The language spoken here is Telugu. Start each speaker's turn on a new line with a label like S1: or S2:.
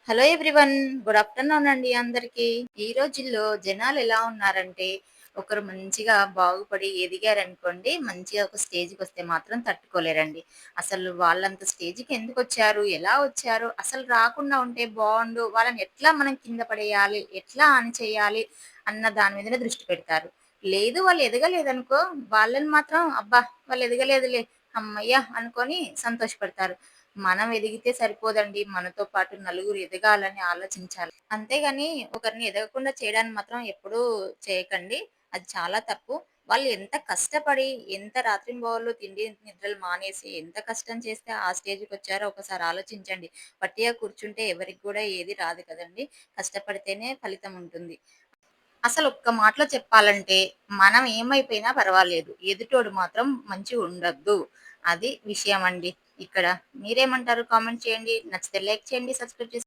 S1: Hello everyone. గుడ్ ఆఫ్టర్‌నూన్ అండి అందరికి. ఈ రోజుల్లో జనాలు ఎలా ఉన్నారంటే, ఒకరు మంచిగా బాగుపడి ఎదిగారనుకోండి, మంచిగా ఒక స్టేజ్‌కొస్తే మాత్రం తట్టుకోలేరండి. అసలు వాళ్ళంత స్టేజ్‌కి ఎందుకొచ్చారు? ఎలా వచ్చారు? అసలు రాకుండా ఉంటే బావుండు. వాళ్ళని ఎట్లా మనం కింద పడేయాలి? ఎట్లా అణిచేయాలి? అన్న దాని మీదనే దృష్టి పెడతారు. లేదు వాళ్ళు ఎదగలేదనుకో, వాళ్ళని మాత్రం అబ్బా! వాళ్ళు ఎదగలేదులే, హమ్మయ్య! అనుకోని సంతోషపడతారు. మనం ఎదిగితే సరిపోదండి. మనతో పాటు నలుగురు ఎదగాలని ఆలోచించాలి. అంతేగాని ఒకరిని ఎదగకుండా చేయడానికి మాత్రం ఎప్పుడూ చేయకండి. అది చాలా తప్పు. వాళ్ళు ఎంత కష్టపడి, ఎంత రాత్రింబవళ్ళు తిండి నిద్రలు మానేసి, ఎంత కష్టం చేస్తే ఆ స్టేజ్‌కొచ్చారో ఒకసారి ఆలోచించండి. వట్టిగా కూర్చుంటే ఎవరికి గూడా ఏది రాదు కదండీ! కష్టపడితేనే ఫలితం ఉంటుంది. అసలు ఒక్క మాటలో చెప్పాలంటే, మనం ఏమైపోయినా పర్వాలేదు. ఎదుటోడు మాత్రం మంచిగుండొద్దు. అది విషయమండి ఇక్కడ. మీరేమంటారు? కామెంట్ చేయండి. నచ్చితే లైక్ చేయండి. సబ్స్క్రైబ్